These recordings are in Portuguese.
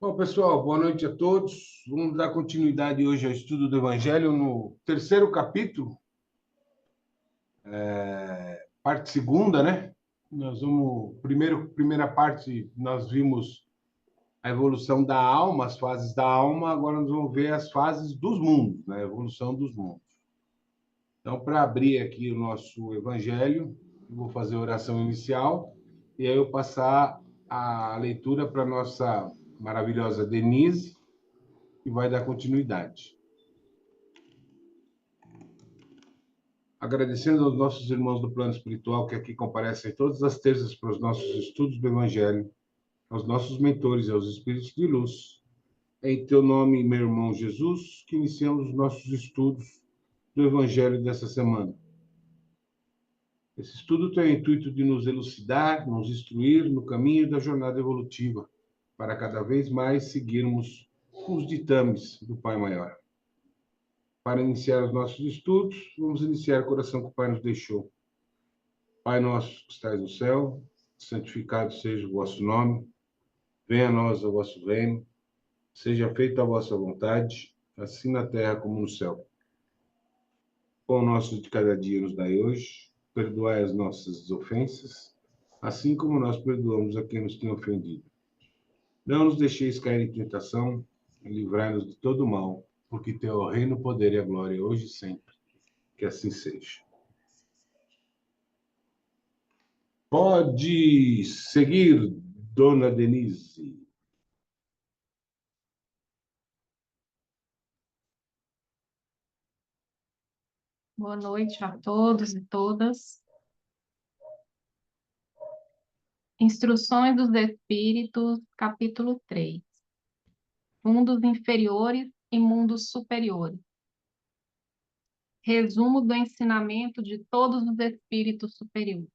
Bom, pessoal, boa noite a todos. Vamos dar continuidade hoje ao estudo do Evangelho no terceiro capítulo, parte segunda, né? Primeira parte, nós vimos a evolução da alma, as fases da alma, agora nós vamos ver as fases dos mundos, né? A evolução dos mundos. Então, para abrir aqui o nosso Evangelho, eu vou fazer a oração inicial e aí eu passar a leitura para a nossa maravilhosa Denise, que vai dar continuidade. Agradecendo aos nossos irmãos do plano espiritual que aqui comparecem todas as terças para os nossos estudos do Evangelho, aos nossos mentores e aos espíritos de luz. É em teu nome, meu irmão Jesus, que iniciamos os nossos estudos do Evangelho dessa semana. Esse estudo tem o intuito de nos elucidar, nos instruir no caminho da jornada evolutiva, para cada vez mais seguirmos os ditames do Pai Maior. Para iniciar os nossos estudos, vamos iniciar o coração que o Pai nos deixou. Pai nosso que estais no céu, santificado seja o vosso nome, venha a nós o vosso reino, seja feita a vossa vontade, assim na terra como no céu. O pão nosso de cada dia nos dai hoje, perdoai as nossas ofensas, assim como nós perdoamos a quem nos tem ofendido. Não nos deixeis cair em tentação, e livrai-nos de todo mal, porque teu é o reino, o poder e a glória, hoje e sempre. Que assim seja. Pode seguir, dona Denise. Boa noite a todos e todas. Instruções dos Espíritos, capítulo 3. Mundos inferiores e mundos superiores. Resumo do ensinamento de todos os espíritos superiores.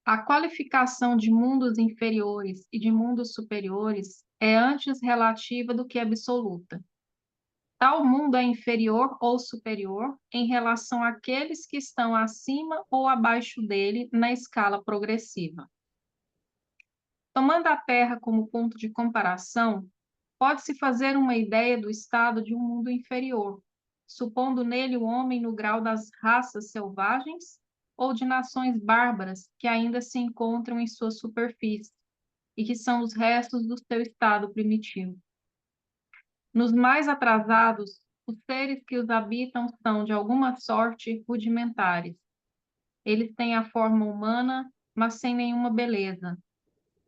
A qualificação de mundos inferiores e de mundos superiores é antes relativa do que absoluta. Tal mundo é inferior ou superior em relação àqueles que estão acima ou abaixo dele na escala progressiva. Tomando a Terra como ponto de comparação, pode-se fazer uma ideia do estado de um mundo inferior, supondo nele o homem no grau das raças selvagens ou de nações bárbaras que ainda se encontram em sua superfície e que são os restos do seu estado primitivo. Nos mais atrasados, os seres que os habitam são, de alguma sorte, rudimentares. Eles têm a forma humana, mas sem nenhuma beleza.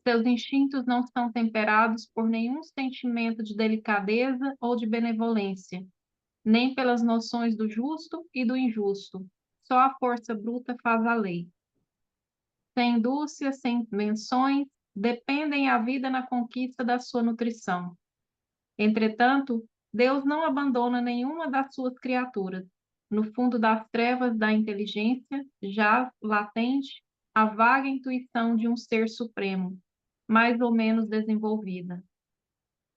Seus instintos não são temperados por nenhum sentimento de delicadeza ou de benevolência, nem pelas noções do justo e do injusto. Só a força bruta faz a lei. Sem indústria, sem invenções, dependem a vida na conquista da sua nutrição. Entretanto, Deus não abandona nenhuma das suas criaturas. No fundo das trevas da inteligência, jaz latente a vaga intuição de um ser supremo, mais ou menos desenvolvida.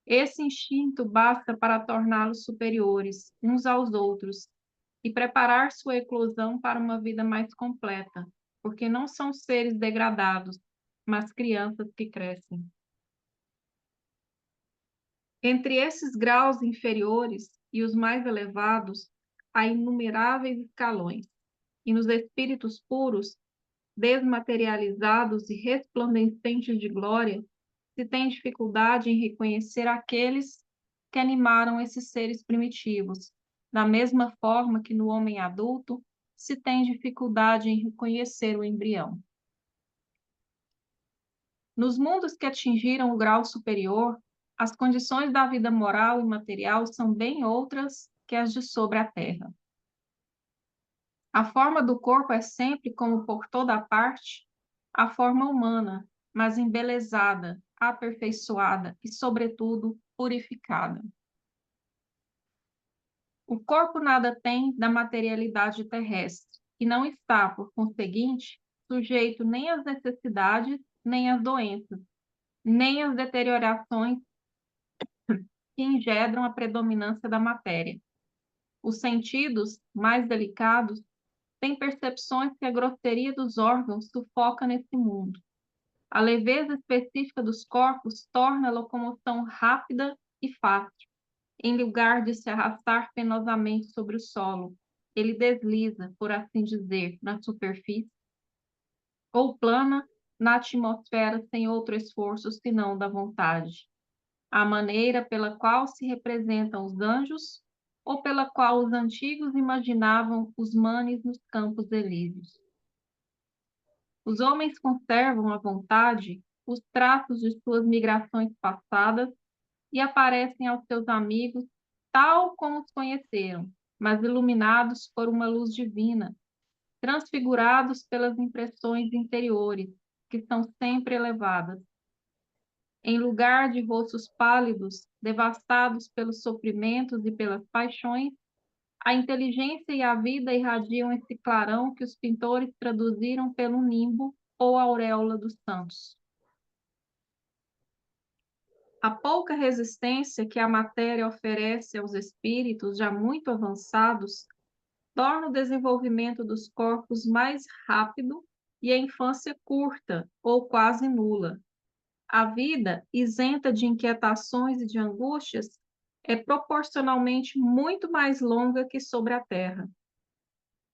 Esse instinto basta para torná-los superiores uns aos outros e preparar sua eclosão para uma vida mais completa, porque não são seres degradados, mas crianças que crescem. Entre esses graus inferiores e os mais elevados, há inumeráveis escalões, e nos espíritos puros, desmaterializados e resplandecentes de glória, se tem dificuldade em reconhecer aqueles que animaram esses seres primitivos, da mesma forma que no homem adulto se tem dificuldade em reconhecer o embrião. Nos mundos que atingiram o grau superior, as condições da vida moral e material são bem outras que as de sobre a terra. A forma do corpo é sempre, como por toda parte, a forma humana, mas embelezada, aperfeiçoada e, sobretudo, purificada. O corpo nada tem da materialidade terrestre e não está, por conseguinte, sujeito nem às necessidades, nem às doenças, nem às deteriorações que engendram a predominância da matéria. Os sentidos, mais delicados, têm percepções que a grosseria dos órgãos sufoca nesse mundo. A leveza específica dos corpos torna a locomoção rápida e fácil. Em lugar de se arrastar penosamente sobre o solo, ele desliza, por assim dizer, na superfície, ou plana na atmosfera sem outro esforço senão da vontade. A maneira pela qual se representam os anjos, ou pela qual os antigos imaginavam os manes nos campos elíseos. Os homens conservam à vontade os traços de suas migrações passadas e aparecem aos seus amigos tal como os conheceram, mas iluminados por uma luz divina, transfigurados pelas impressões interiores, que são sempre elevadas. Em lugar de rostos pálidos, devastados pelos sofrimentos e pelas paixões, a inteligência e a vida irradiam esse clarão que os pintores traduziram pelo nimbo ou auréola dos santos. A pouca resistência que a matéria oferece aos espíritos já muito avançados torna o desenvolvimento dos corpos mais rápido e a infância curta ou quase nula. A vida, isenta de inquietações e de angústias, é proporcionalmente muito mais longa que sobre a Terra.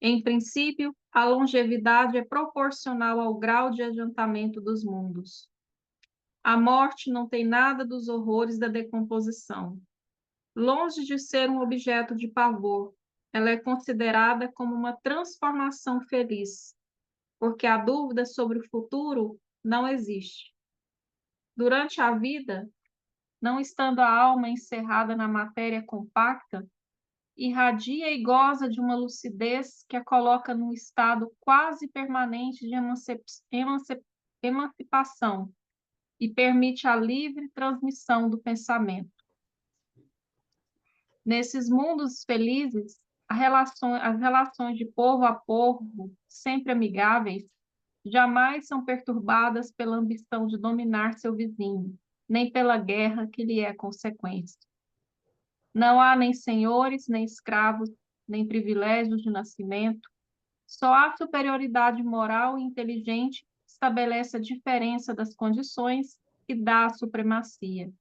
Em princípio, a longevidade é proporcional ao grau de adiantamento dos mundos. A morte não tem nada dos horrores da decomposição. Longe de ser um objeto de pavor, ela é considerada como uma transformação feliz, porque a dúvida sobre o futuro não existe. Durante a vida, não estando a alma encerrada na matéria compacta, irradia e goza de uma lucidez que a coloca num estado quase permanente de emancipação e permite a livre transmissão do pensamento. Nesses mundos felizes, as relações de povo a povo, sempre amigáveis, jamais são perturbadas pela ambição de dominar seu vizinho, nem pela guerra que lhe é consequência. Não há nem senhores, nem escravos, nem privilégios de nascimento. Só há superioridade moral e inteligente que estabelece a diferença das condições e dá a supremacia.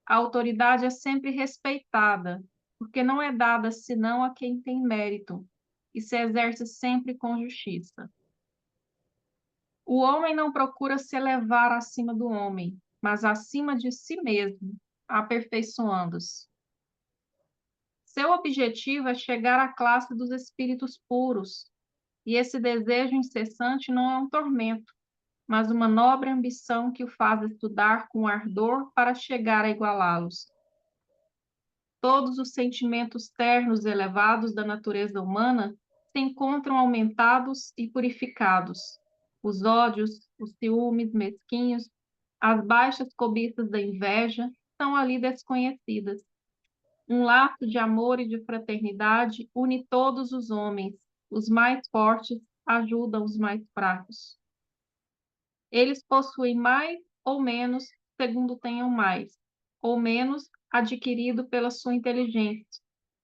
A autoridade é sempre respeitada, porque não é dada senão a quem tem mérito, e se exerce sempre com justiça. O homem não procura se elevar acima do homem, mas acima de si mesmo, aperfeiçoando-se. Seu objetivo é chegar à classe dos espíritos puros, e esse desejo incessante não é um tormento, mas uma nobre ambição que o faz estudar com ardor para chegar a igualá-los. Todos os sentimentos ternos e elevados da natureza humana se encontram aumentados e purificados. Os ódios, os ciúmes mesquinhos, as baixas cobiças da inveja são ali desconhecidas. Um laço de amor e de fraternidade une todos os homens. Os mais fortes ajudam os mais fracos. Eles possuem mais ou menos, segundo tenham mais, ou menos adquirido pela sua inteligência.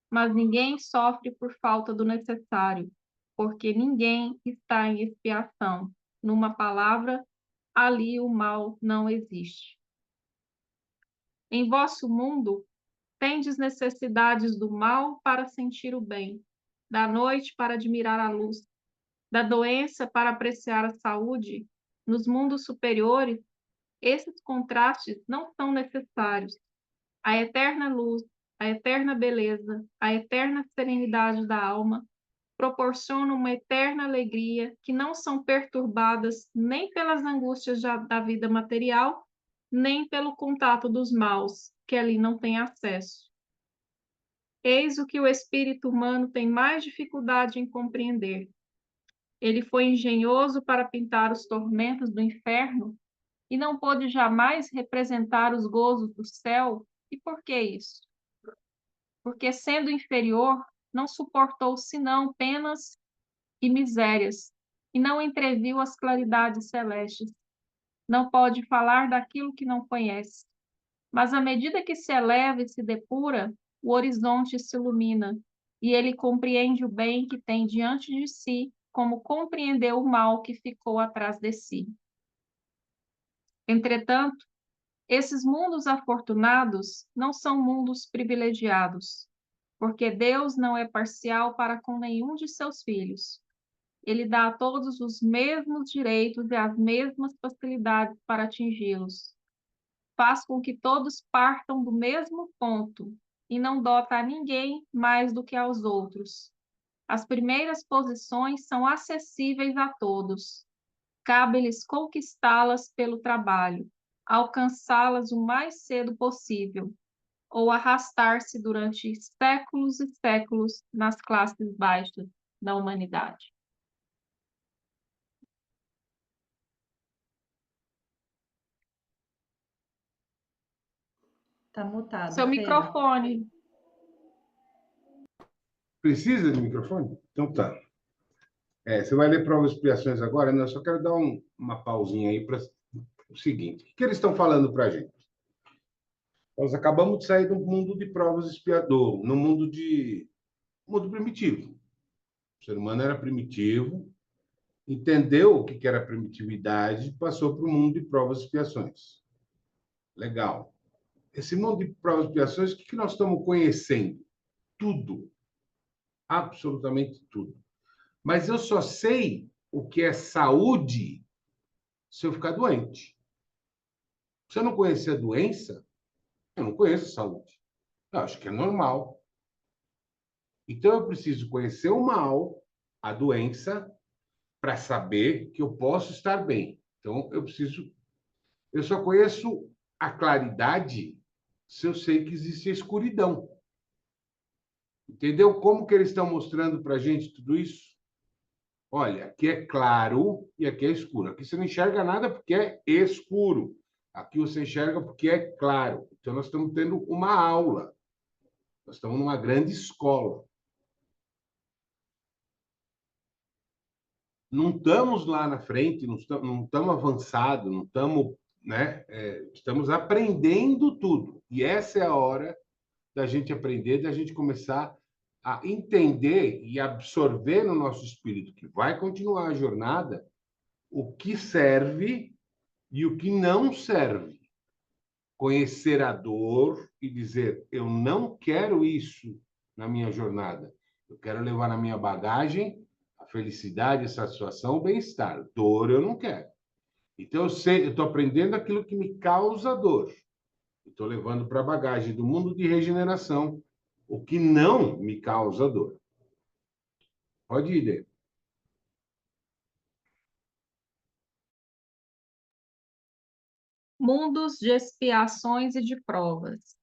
Mas ninguém sofre por falta do necessário, porque ninguém está em expiação. Numa palavra, ali o mal não existe. Em vosso mundo, tendes necessidades do mal para sentir o bem, da noite para admirar a luz, da doença para apreciar a saúde. Nos mundos superiores, esses contrastes não são necessários. A eterna luz, a eterna beleza, a eterna serenidade da alma proporcionam uma eterna alegria que não são perturbadas nem pelas angústias da vida material, nem pelo contato dos maus, que ali não tem acesso. Eis o que o espírito humano tem mais dificuldade em compreender. Ele foi engenhoso para pintar os tormentos do inferno e não pôde jamais representar os gozos do céu. E por que isso? Porque, sendo inferior, não suportou senão penas e misérias, e não entreviu as claridades celestes. Não pode falar daquilo que não conhece. Mas, à medida que se eleva e se depura, o horizonte se ilumina, e ele compreende o bem que tem diante de si, como compreendeu o mal que ficou atrás de si. Entretanto, esses mundos afortunados não são mundos privilegiados, porque Deus não é parcial para com nenhum de seus filhos. Ele dá a todos os mesmos direitos e as mesmas facilidades para atingi-los. Faz com que todos partam do mesmo ponto e não dota a ninguém mais do que aos outros. As primeiras posições são acessíveis a todos. Cabe-lhes conquistá-las pelo trabalho, alcançá-las o mais cedo possível, ou arrastar-se durante séculos e séculos nas classes baixas da humanidade. Tá mutado, Seu Fê. microfone. Precisa de microfone? Então tá. Você vai ler provas e expiações agora, né? Eu só quero dar uma pausinha aí para o seguinte. O que eles estão falando para a gente? Nós acabamos de sair do mundo de provas e expiações, no mundo primitivo. O ser humano era primitivo, entendeu o que era primitividade, passou para o mundo de provas e expiações. Legal. Esse mundo de provas e expiações, o que nós estamos conhecendo? Tudo. Absolutamente tudo. Mas eu só sei o que é saúde se eu ficar doente. Se eu não conhecer a doença, eu não conheço a saúde. Eu acho que é normal. Então, eu preciso conhecer o mal, a doença, para saber que eu posso estar bem. Então, eu só conheço a claridade se eu sei que existe a escuridão. Entendeu como que eles estão mostrando para a gente tudo isso? Olha, aqui é claro e aqui é escuro. Aqui você não enxerga nada porque é escuro. Aqui você enxerga porque é claro. Então, nós estamos tendo uma aula. Nós estamos numa grande escola. Não estamos lá na frente, não estamos avançados, não estamos, né? Estamos aprendendo tudo. E essa é a hora da gente aprender, da gente começar a entender e absorver no nosso espírito, que vai continuar a jornada, o que serve e o que não serve. Conhecer a dor e dizer, eu não quero isso na minha jornada. Eu quero levar na minha bagagem a felicidade, a satisfação, o bem-estar. Dor eu não quero. Então, eu estou aprendendo aquilo que me causa dor. Estou levando para a bagagem do mundo de regeneração o que não me causa dor. Pode ir, Dê. Mundos de expiações e de provas.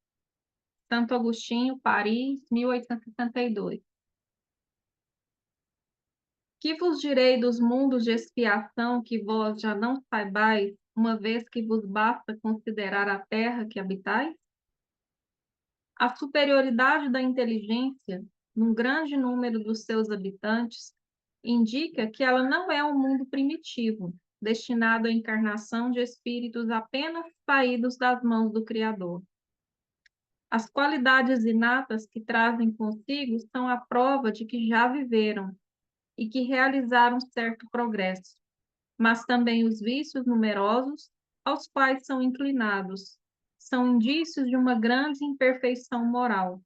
Santo Agostinho, Paris, 1862. Que vos direi dos mundos de expiação que vós já não saibais, uma vez que vos basta considerar a terra que habitais? A superioridade da inteligência, num grande número dos seus habitantes, indica que ela não é um mundo primitivo, destinado à encarnação de espíritos apenas saídos das mãos do Criador. As qualidades inatas que trazem consigo são a prova de que já viveram e que realizaram certo progresso, mas também os vícios numerosos aos quais são inclinados são indícios de uma grande imperfeição moral.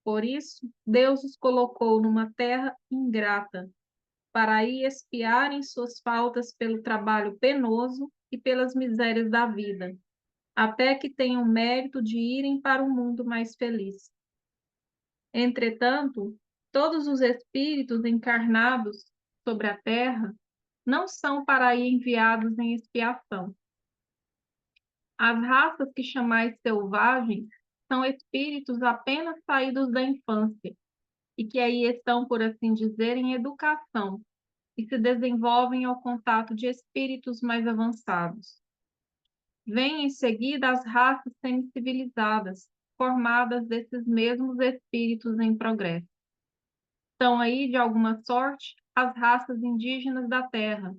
Por isso, Deus os colocou numa terra ingrata, para aí expiarem suas faltas pelo trabalho penoso e pelas misérias da vida, até que tenham mérito de irem para um mundo mais feliz. Entretanto, todos os espíritos encarnados sobre a terra não são para aí enviados em expiação. As raças que chamais selvagens são espíritos apenas saídos da infância e que aí estão, por assim dizer, em educação e se desenvolvem ao contato de espíritos mais avançados. Vêm em seguida as raças semicivilizadas, formadas desses mesmos espíritos em progresso. Estão aí, de alguma sorte, as raças indígenas da Terra,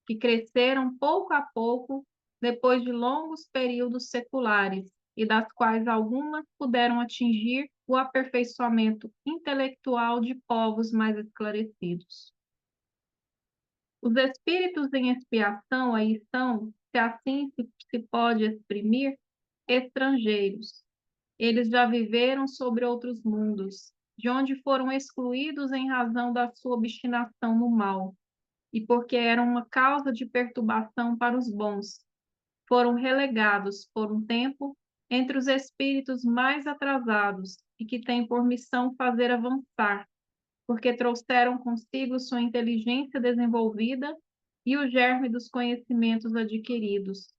que cresceram pouco a pouco depois de longos períodos seculares e das quais algumas puderam atingir o aperfeiçoamento intelectual de povos mais esclarecidos. Os espíritos em expiação aí estão, se assim se pode exprimir, estrangeiros. Eles já viveram sobre outros mundos, de onde foram excluídos em razão da sua obstinação no mal, e porque eram uma causa de perturbação para os bons. Foram relegados, por um tempo, entre os espíritos mais atrasados e que têm por missão fazer avançar, porque trouxeram consigo sua inteligência desenvolvida e o germe dos conhecimentos adquiridos.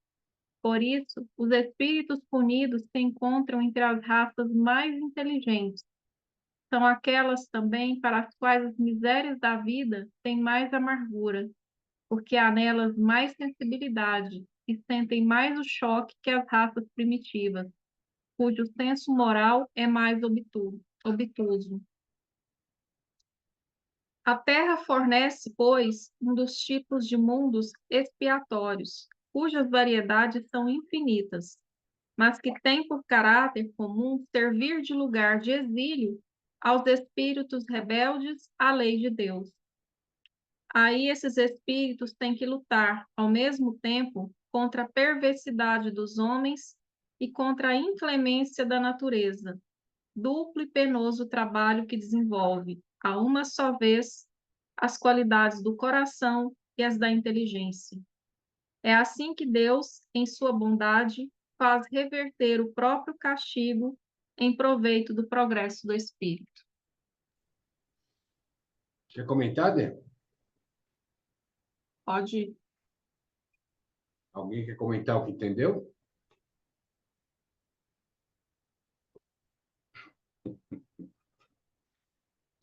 Por isso, os espíritos punidos se encontram entre as raças mais inteligentes. São aquelas também para as quais as misérias da vida têm mais amargura, porque há nelas mais sensibilidade e sentem mais o choque que as raças primitivas, cujo senso moral é mais obtuso. A Terra fornece, pois, um dos tipos de mundos expiatórios, cujas variedades são infinitas, mas que tem por caráter comum servir de lugar de exílio aos espíritos rebeldes à lei de Deus. Aí esses espíritos têm que lutar, ao mesmo tempo, contra a perversidade dos homens e contra a inclemência da natureza, duplo e penoso trabalho que desenvolve, a uma só vez, as qualidades do coração e as da inteligência. É assim que Deus, em sua bondade, faz reverter o próprio castigo em proveito do progresso do espírito. Quer comentar, Dê? Pode. Alguém quer comentar o que entendeu?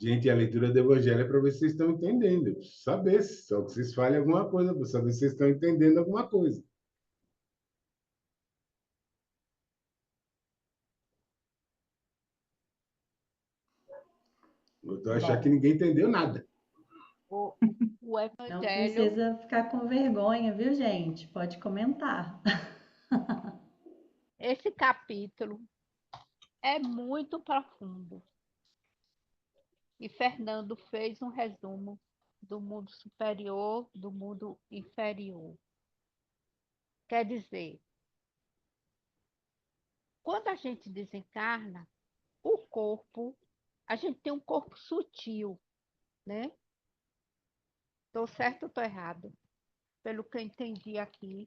Gente, a leitura do Evangelho é para ver se vocês estão entendendo. Eu preciso saber, só que vocês falem alguma coisa, para saber se vocês estão entendendo alguma coisa. Eu estou achando que Bom, ninguém entendeu nada. O, o não Evangelho, precisa ficar com vergonha, viu, gente? Pode comentar. esse capítulo é muito profundo. E Fernando fez um resumo do mundo superior, do mundo inferior. Quer dizer, quando a gente desencarna, o corpo, a gente tem um corpo sutil, né? Estou certo ou estou errado? Pelo que eu entendi aqui.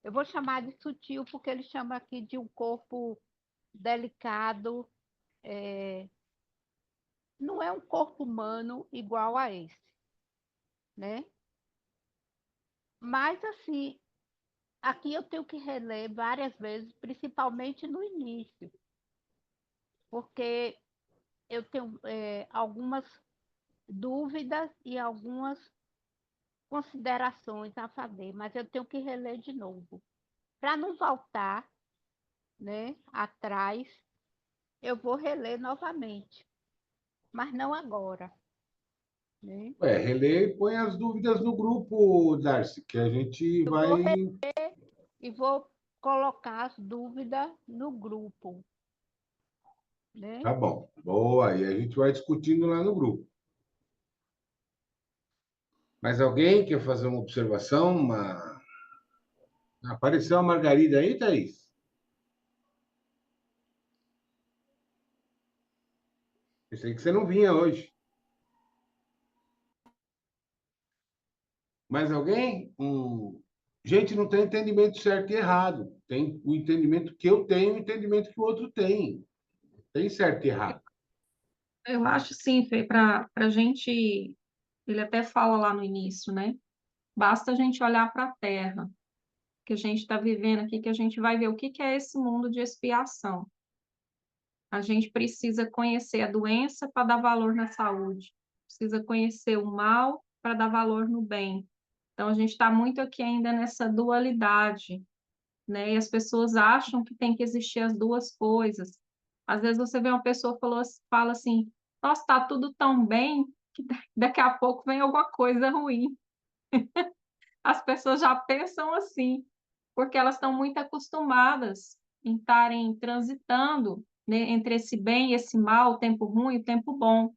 Eu vou chamar de sutil porque ele chama aqui de um corpo delicado, não é um corpo humano igual a esse, né? Mas, assim, aqui eu tenho que reler várias vezes, principalmente no início, porque eu tenho algumas dúvidas e algumas considerações a fazer, mas eu tenho que reler de novo. Para não voltar, né, atrás, eu vou reler novamente, mas não agora, né? Relê e põe as dúvidas no grupo, Darcy, que a gente Eu vai. vou reler e vou colocar as dúvidas no grupo, né? Tá bom, boa, e a gente vai discutindo lá no grupo. Mas alguém quer fazer uma observação? Apareceu a Margarida aí, Thaís? Pensei que você não vinha hoje. Mais alguém? Gente, não tem entendimento certo e errado. Tem o entendimento que eu tenho e o entendimento que o outro tem. Tem certo e errado. Eu acho sim, Fê, para a gente, ele até fala lá no início, né? Basta a gente olhar para a Terra que a gente está vivendo aqui, que a gente vai ver o que é esse mundo de expiação. A gente precisa conhecer a doença para dar valor na saúde, precisa conhecer o mal para dar valor no bem. Então, a gente está muito aqui ainda nessa dualidade, né? E as pessoas acham que tem que existir as duas coisas. Às vezes você vê uma pessoa fala assim, nossa, está tudo tão bem que daqui a pouco vem alguma coisa ruim. As pessoas já pensam assim, porque elas estão muito acostumadas em estarem transitando, né, entre esse bem e esse mal, o tempo ruim e o tempo bom.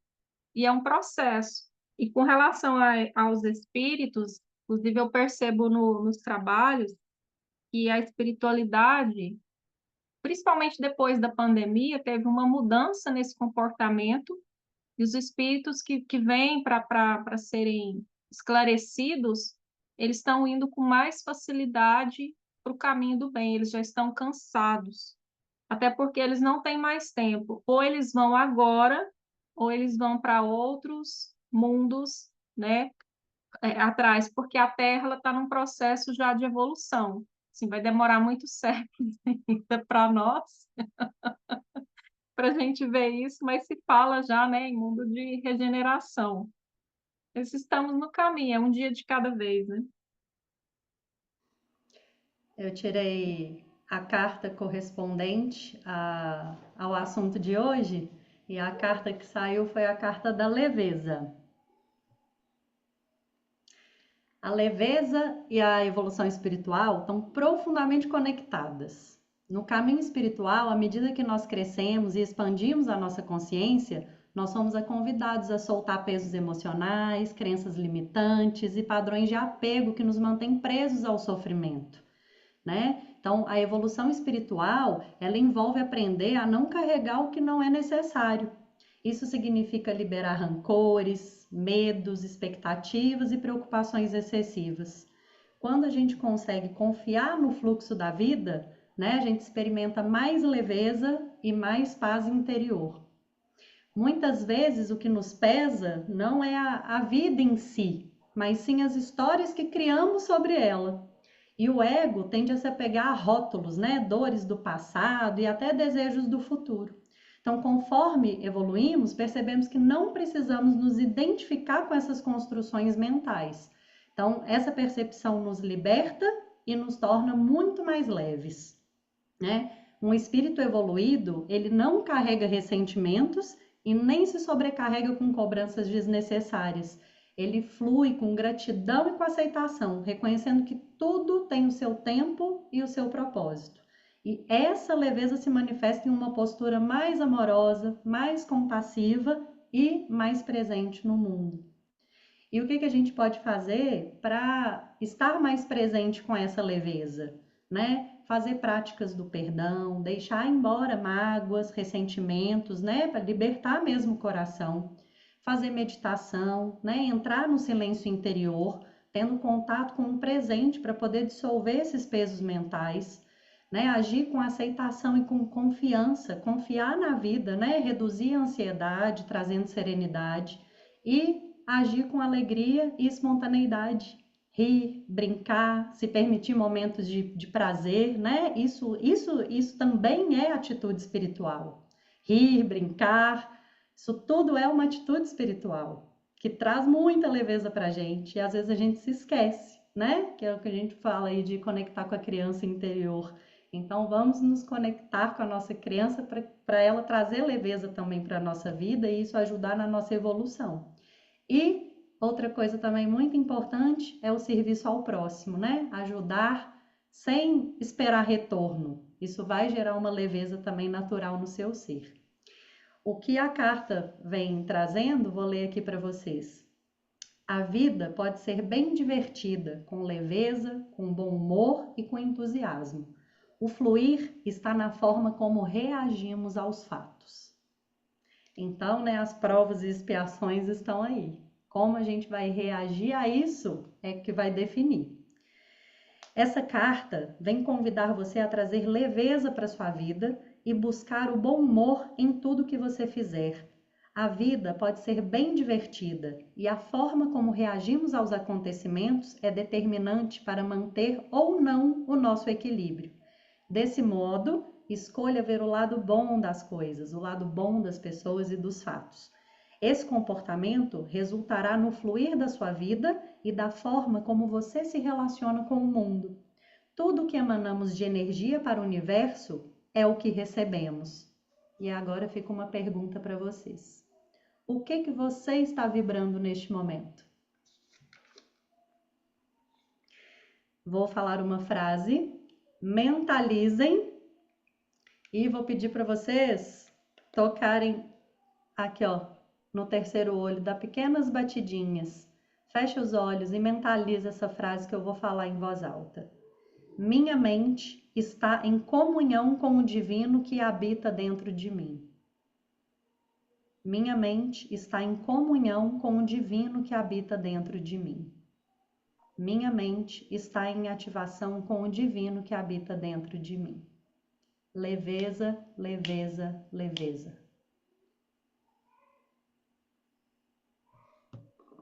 E é um processo. E com relação aos espíritos, inclusive eu percebo nos trabalhos que a espiritualidade, principalmente depois da pandemia, teve uma mudança nesse comportamento, e os espíritos que vêm para serem esclarecidos, eles estão indo com mais facilidade para o caminho do bem, eles já estão cansados, até porque eles não têm mais tempo. Ou eles vão agora, ou eles vão para outros mundos, né, atrás, porque a Terra está num processo já de evolução. Assim, vai demorar muitos séculos ainda para nós, para a gente ver isso, mas se fala já, né, em mundo de regeneração. Nós estamos no caminho, é um dia de cada vez, né? Eu tirei a carta correspondente ao assunto de hoje e a carta que saiu foi a carta da leveza. A leveza e a evolução espiritual estão profundamente conectadas. No caminho espiritual, à medida que nós crescemos e expandimos a nossa consciência, nós somos convidados a soltar pesos emocionais, crenças limitantes e padrões de apego que nos mantêm presos ao sofrimento, né? Então, a evolução espiritual, ela envolve aprender a não carregar o que não é necessário. Isso significa liberar rancores, medos, expectativas e preocupações excessivas. Quando a gente consegue confiar no fluxo da vida, né, a gente experimenta mais leveza e mais paz interior. Muitas vezes o que nos pesa não é a vida em si, mas sim as histórias que criamos sobre ela. E o ego tende a se apegar a rótulos, né, dores do passado e até desejos do futuro. Então, conforme evoluímos, percebemos que não precisamos nos identificar com essas construções mentais. Então, essa percepção nos liberta e nos torna muito mais leves, né? Um espírito evoluído, ele não carrega ressentimentos e nem se sobrecarrega com cobranças desnecessárias. Ele flui com gratidão e com aceitação, reconhecendo que tudo tem o seu tempo e o seu propósito. E essa leveza se manifesta em uma postura mais amorosa, mais compassiva e mais presente no mundo. E o que a gente pode fazer para estar mais presente com essa leveza, né? Fazer práticas do perdão, deixar embora mágoas, ressentimentos, né? Para libertar mesmo o coração. Fazer meditação, né? Entrar no silêncio interior, tendo contato com o presente para poder dissolver esses pesos mentais, né? Agir com aceitação e com confiança, confiar na vida, né? Reduzir a ansiedade, trazendo serenidade e agir com alegria e espontaneidade, rir, brincar, se permitir momentos de prazer, né? Isso também é atitude espiritual. Rir, brincar, isso tudo é uma atitude espiritual que traz muita leveza para a gente e às vezes a gente se esquece, né? Que é o que a gente fala aí de conectar com a criança interior. Então vamos nos conectar com a nossa criança para ela trazer leveza também para a nossa vida e isso ajudar na nossa evolução. E outra coisa também muito importante é o serviço ao próximo, né? Ajudar sem esperar retorno. Isso vai gerar uma leveza também natural no seu ser. O que a carta vem trazendo, vou ler aqui para vocês. A vida pode ser bem divertida, com leveza, com bom humor e com entusiasmo. O fluir está na forma como reagimos aos fatos. Então, né, as provas e expiações estão aí. Como a gente vai reagir a isso é que vai definir. Essa carta vem convidar você a trazer leveza para sua vida e buscar o bom humor em tudo que você fizer. A vida pode ser bem divertida e a forma como reagimos aos acontecimentos é determinante para manter ou não o nosso equilíbrio. Desse modo, escolha ver o lado bom das coisas, o lado bom das pessoas e dos fatos. Esse comportamento resultará no fluir da sua vida e da forma como você se relaciona com o mundo. Tudo que emanamos de energia para o universo é o que recebemos. E agora fica uma pergunta para vocês. O que você está vibrando neste momento? Vou falar uma frase, mentalizem e vou pedir para vocês tocarem aqui, ó, no terceiro olho, dá pequenas batidinhas. Fecha os olhos e mentaliza essa frase que eu vou falar em voz alta. Minha mente está em comunhão com o divino que habita dentro de mim. Minha mente está em comunhão com o divino que habita dentro de mim. Minha mente está em ativação com o divino que habita dentro de mim. Leveza, leveza, leveza.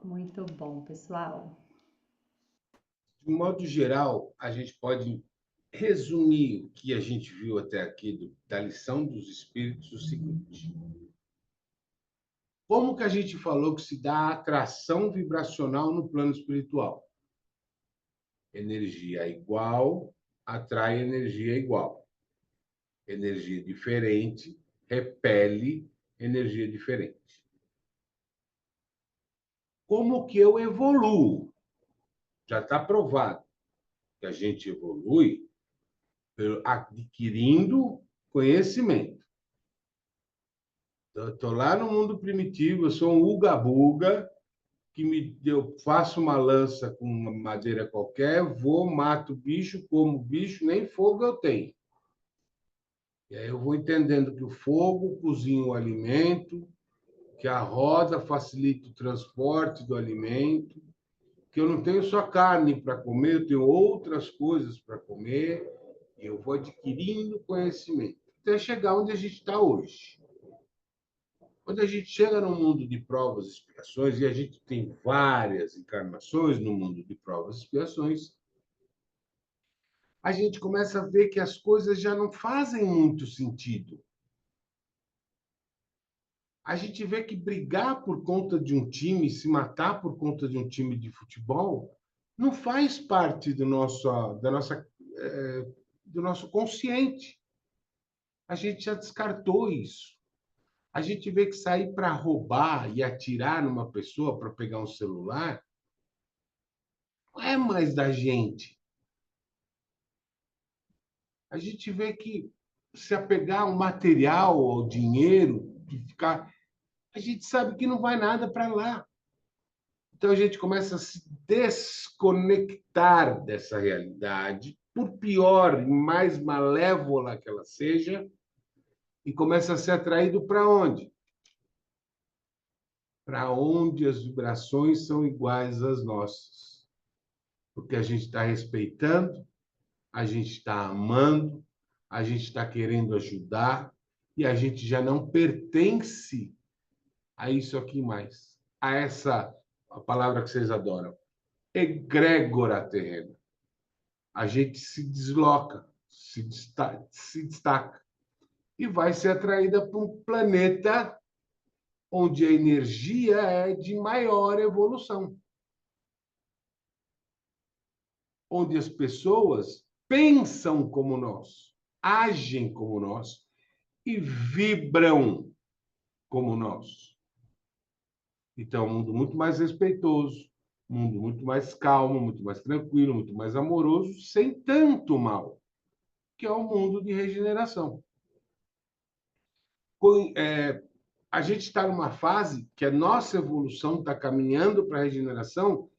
Muito bom, pessoal. De um modo geral, a gente pode resumir o que a gente viu até aqui da lição dos espíritos o seguinte: como que a gente falou que se dá atração vibracional no plano espiritual? Energia igual atrai energia igual. Energia diferente repele energia diferente. Como que eu evoluo? Já está provado que a gente evolui adquirindo conhecimento. Eu estou lá no mundo primitivo, eu sou um uga-buga, eu faço uma lança com uma madeira qualquer, vou, mato bicho, como bicho, nem fogo eu tenho. E aí eu vou entendendo que o fogo cozinha o alimento, que a roda facilita o transporte do alimento, que eu não tenho só carne para comer, eu tenho outras coisas para comer, e eu vou adquirindo conhecimento, até chegar onde a gente está hoje. Quando a gente chega no mundo de provas e expiações, e a gente tem várias encarnações no mundo de provas e expiações, a gente começa a ver que as coisas já não fazem muito sentido. A gente vê que brigar por conta de um time, se matar por conta de um time de futebol, não faz parte do nosso consciente. A gente já descartou isso. A gente vê que sair para roubar e atirar numa pessoa para pegar um celular não é mais da gente. A gente vê que se apegar ao material, ao dinheiro, a gente sabe que não vai nada para lá. Então a gente começa a se desconectar dessa realidade, por pior e mais malévola que ela seja, e começa a ser atraído para onde? Para onde as vibrações são iguais às nossas. Porque a gente está respeitando, a gente está amando, a gente está querendo ajudar, e a gente já não pertence a isso aqui mais. A essa a palavra que vocês adoram. Egrégora terrena. A gente se desloca, se destaca e vai ser atraída para um planeta onde a energia é de maior evolução. Onde as pessoas pensam como nós, agem como nós e vibram como nós. Então, um mundo muito mais respeitoso, um mundo muito mais calmo, muito mais tranquilo, muito mais amoroso, sem tanto mal, que é o mundo de regeneração. A gente está numa fase que a nossa evolução está caminhando para a regeneração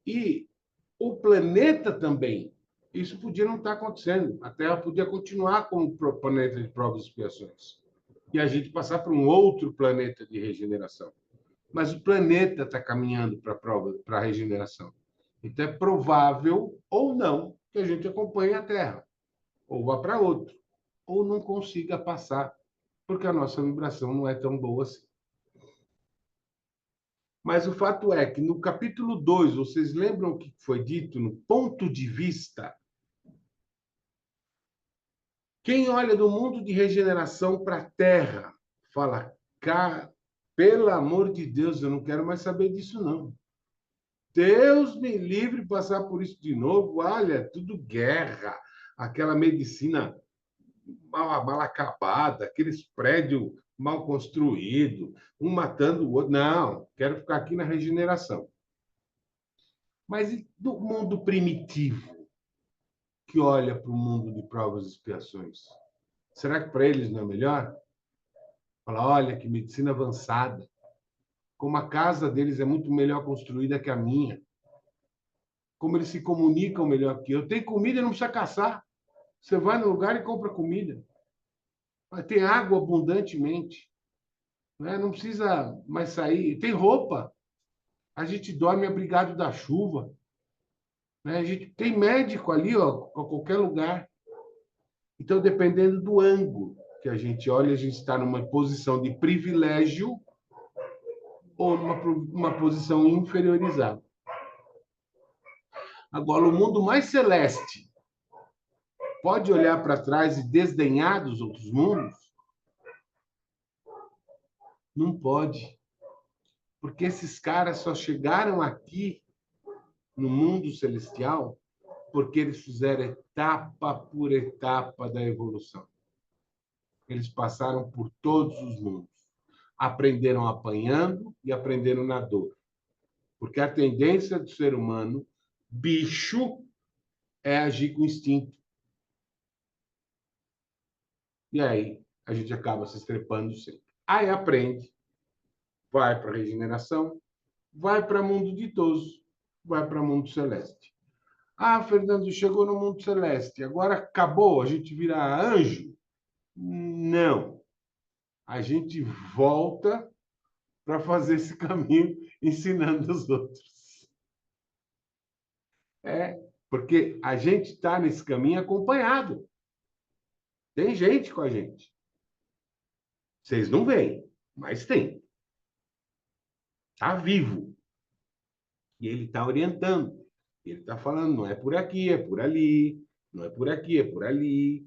e o planeta também. Isso podia não estar acontecendo. A Terra podia continuar como planeta de provas e expiações. E a gente passar para um outro planeta de regeneração. Mas o planeta está caminhando para a regeneração. Então é provável ou não que a gente acompanhe a Terra, ou vá para outro, ou não consiga passar, porque a nossa vibração não é tão boa assim. Mas o fato é que no capítulo 2, vocês lembram o que foi dito no ponto de vista? Quem olha do mundo de regeneração para a Terra, fala, pelo amor de Deus, eu não quero mais saber disso, não. Deus me livre de passar por isso de novo. Olha, tudo guerra, aquela medicina mal acabada, aqueles prédios mal construídos, um matando o outro. Não, quero ficar aqui na regeneração. Mas e do mundo primitivo, que olha para o mundo de provas e expiações? Será que para eles não é melhor? Fala, olha, que medicina avançada. Como a casa deles é muito melhor construída que a minha. como eles se comunicam melhor que eu. Tem comida, não precisa caçar. Você vai no lugar e compra comida. Tem água abundantemente. Né? Não precisa mais sair. Tem roupa. A gente dorme abrigado da chuva. Né? A gente tem médico ali, ó, a qualquer lugar. Então, dependendo do ângulo que a gente olha, a gente está numa posição de privilégio ou numa posição inferiorizada. Agora, o mundo mais celeste pode olhar para trás e desdenhar dos outros mundos? Não pode. Porque esses caras só chegaram aqui no mundo celestial porque eles fizeram etapa por etapa da evolução. Eles passaram por todos os mundos. Aprenderam apanhando e aprenderam na dor. Porque a tendência do ser humano, bicho, é agir com instinto. E aí a gente acaba se estrepando sempre. Aí aprende, vai para a regeneração, vai para mundo ditoso, vai para mundo celeste. Ah, Fernando, chegou no mundo celeste, agora acabou, a gente vira anjo? Não. A gente volta para fazer esse caminho ensinando os outros. Porque a gente está nesse caminho acompanhado. Tem gente com a gente. Vocês não veem, mas tem. Está vivo. E ele está orientando. Ele está falando, não é por aqui, é por ali. Não é por aqui, é por ali.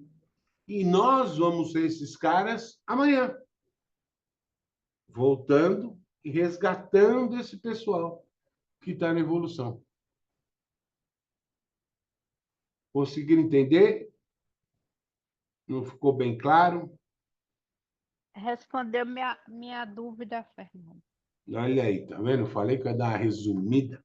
E nós vamos ser esses caras amanhã. Voltando e resgatando esse pessoal que está na evolução. Conseguiram entender? Não ficou bem claro? Respondeu minha dúvida, Fernando. Olha aí, tá vendo? Falei que ia dar uma resumida.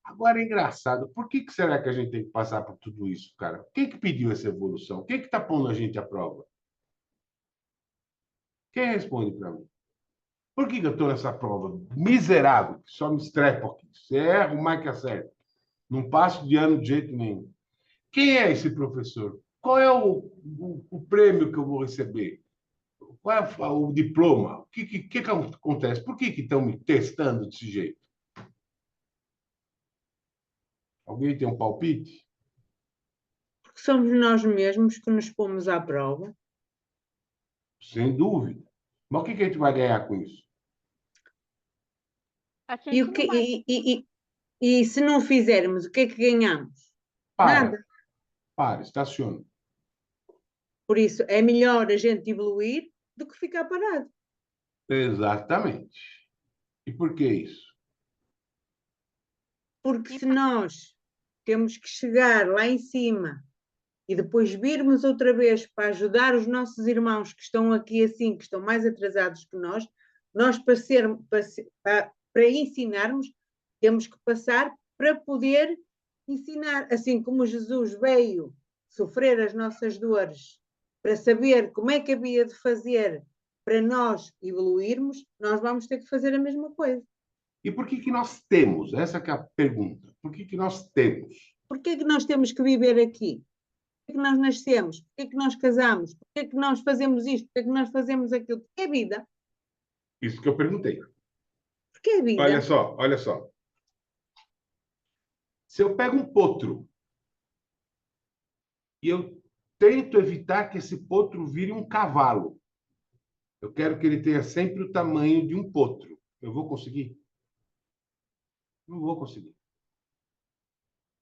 Agora é engraçado, por que será que a gente tem que passar por tudo isso, cara? Quem que pediu essa evolução? Quem que está pondo a gente à prova? Quem responde para mim? Por que eu estou nessa prova miserável, que só me estrepa aqui? Você erra, o mais que acerta. Não passo de ano de jeito nenhum. Quem é esse professor? Qual é o prêmio que eu vou receber? Qual é o diploma? O que acontece? Por que estão me testando desse jeito? Alguém tem um palpite? Porque somos nós mesmos que nos pomos à prova. Sem dúvida. Mas o que a gente vai ganhar com isso? A E, gente o que, não vai. e se não fizermos, o que é que ganhamos? Nada. Para, estaciona. Por isso, é melhor a gente evoluir do que ficar parado. Exatamente. E por que isso? Porque se nós temos que chegar lá em cima e depois virmos outra vez para ajudar os nossos irmãos que estão aqui assim, que estão mais atrasados que nós para ensinarmos, temos que passar para poder ensinar. Assim como Jesus veio sofrer as nossas dores para saber como é que havia de fazer para nós evoluirmos, nós vamos ter que fazer a mesma coisa. E por que nós temos? Essa que é a pergunta. Por que nós temos? Por que é que nós temos que viver aqui? Por que é que nós nascemos? Por que é que nós casamos? Por que é que nós fazemos isto? Por que é que nós fazemos aquilo? Porque é vida. Isso que eu perguntei. Porque é vida. Olha só, olha só. Se eu pego um potro e eu tento evitar que esse potro vire um cavalo, eu quero que ele tenha sempre o tamanho de um potro. Eu vou conseguir? Não vou conseguir.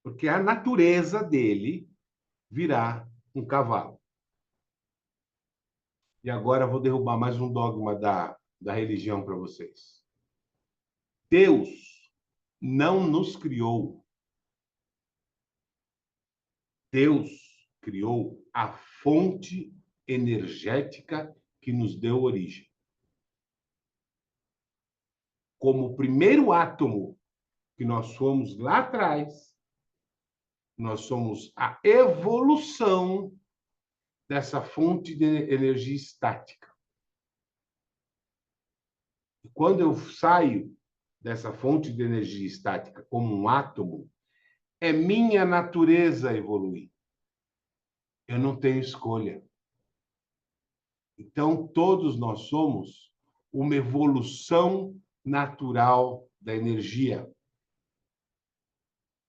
Porque a natureza dele virá um cavalo. E agora eu vou derrubar mais um dogma da religião para vocês. Deus não nos criou. Deus criou a fonte energética que nos deu origem. Como o primeiro átomo que nós somos lá atrás, nós somos a evolução dessa fonte de energia estática. E quando eu saio dessa fonte de energia estática como um átomo, é minha natureza evoluir. Eu não tenho escolha. Então, todos nós somos uma evolução natural da energia.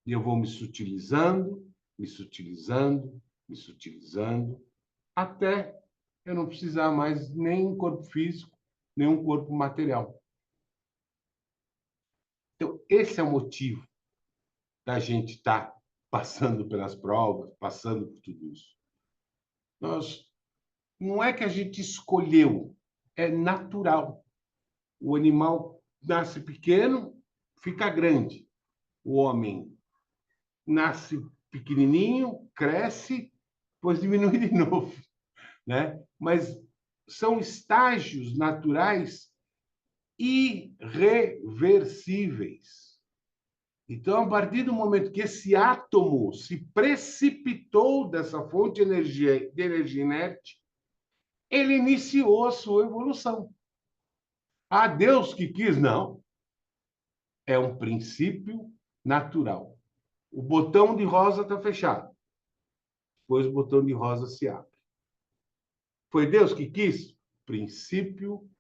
E eu vou me sutilizando, me sutilizando, me sutilizando, até eu não precisar mais nem um corpo físico, nem um corpo material. Então, esse é o motivo da gente estar passando pelas provas, passando por tudo isso. Não é que a gente escolheu, é natural. O animal nasce pequeno, fica grande. O homem nasce pequenininho, cresce, depois diminui de novo, né? Mas são estágios naturais irreversíveis. Então, a partir do momento que esse átomo se precipitou dessa fonte de energia inerte, ele iniciou a sua evolução. Ah, Deus que quis? Não. É um princípio natural. O botão de rosa está fechado. Depois o botão de rosa se abre. Foi Deus que quis? Princípio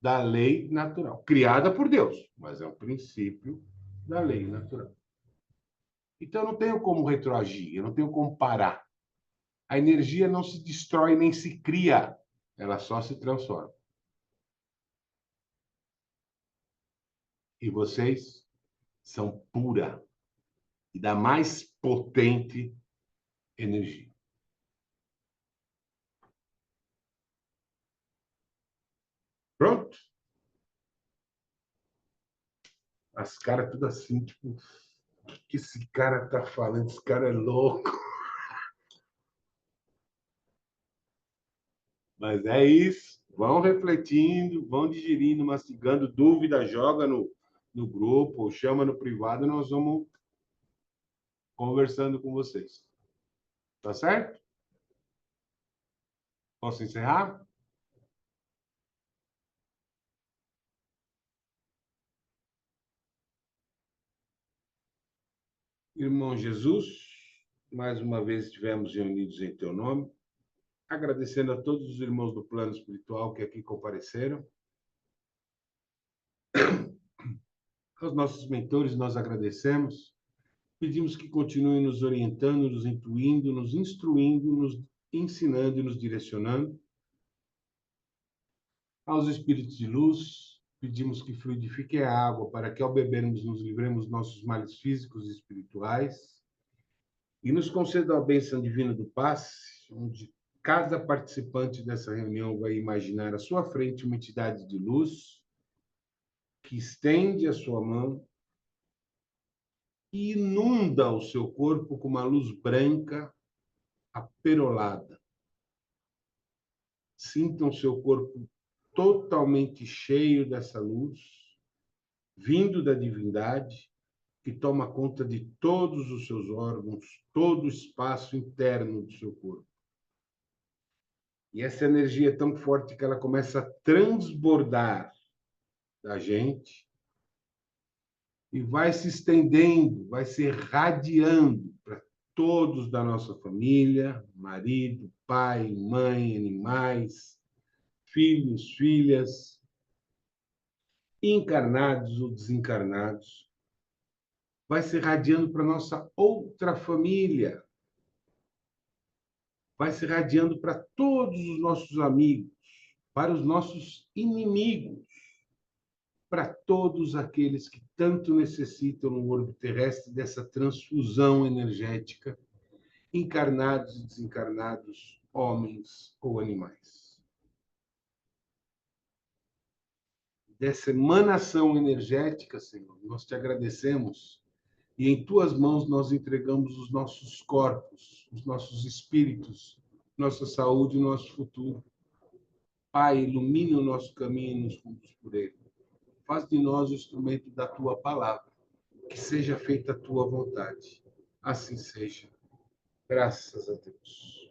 da lei natural. Criada por Deus, mas é um princípio da lei natural. Então, eu não tenho como retroagir, eu não tenho como parar. A energia não se destrói nem se cria, ela só se transforma. E vocês são pura e da mais potente energia. Pronto? As caras tudo assim, tipo, o que esse cara tá falando? Esse cara é louco. Mas é isso. Vão refletindo, vão digerindo, mastigando. Dúvida, joga no grupo ou chama no privado. Nós vamos conversando com vocês. Tá certo? Posso encerrar? Irmão Jesus, mais uma vez estivemos reunidos em teu nome, agradecendo a todos os irmãos do plano espiritual que aqui compareceram. Aos nossos mentores, nós agradecemos. Pedimos que continuem nos orientando, nos intuindo, nos instruindo, nos ensinando e nos direcionando. Aos espíritos de luz, pedimos que fluidifiquem a água para que, ao bebermos, nos livremos dos nossos males físicos e espirituais. E nos conceda a bênção divina do passe, onde cada participante dessa reunião vai imaginar à sua frente uma entidade de luz que estende a sua mão e inunda o seu corpo com uma luz branca aperolada. Sintam seu corpo totalmente cheio dessa luz, vindo da divindade, que toma conta de todos os seus órgãos, todo o espaço interno do seu corpo. E essa energia é tão forte que ela começa a transbordar da gente e vai se estendendo, vai se irradiando para todos da nossa família, marido, pai, mãe, animais, filhos, filhas, encarnados ou desencarnados. Vai se irradiando para nossa outra família. Vai se irradiando para todos os nossos amigos, para os nossos inimigos, para todos aqueles que tanto necessitam no orbe terrestre dessa transfusão energética, encarnados e desencarnados, homens ou animais. Dessa emanação energética, Senhor, nós te agradecemos e em tuas mãos nós entregamos os nossos corpos, os nossos espíritos, nossa saúde e nosso futuro. Pai, ilumine o nosso caminho e nos conduz por ele. Faz de nós o instrumento da tua palavra. Que seja feita a tua vontade. Assim seja. Graças a Deus.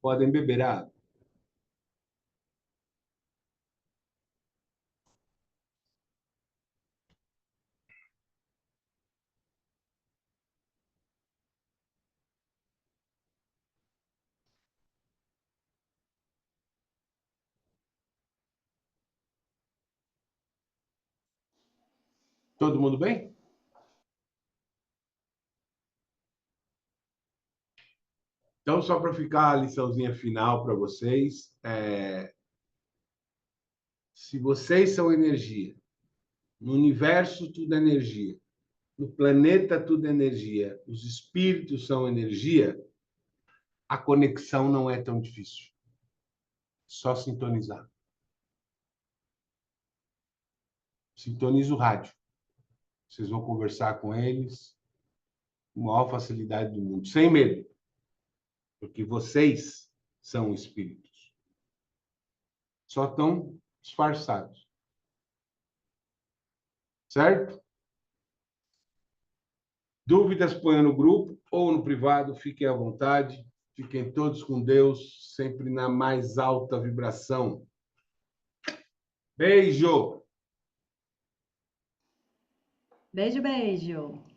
Podem beber água. Todo mundo bem? Então, só para ficar a liçãozinha final para vocês, se vocês são energia, no universo tudo é energia, no planeta tudo é energia, os espíritos são energia, a conexão não é tão difícil. Só sintonizar. Sintoniza o rádio. Vocês vão conversar com eles com a maior facilidade do mundo, sem medo. Porque vocês são espíritos. Só estão disfarçados. Certo? Dúvidas, ponham no grupo ou no privado, fiquem à vontade. Fiquem todos com Deus, sempre na mais alta vibração. Beijo! Beijo, beijo.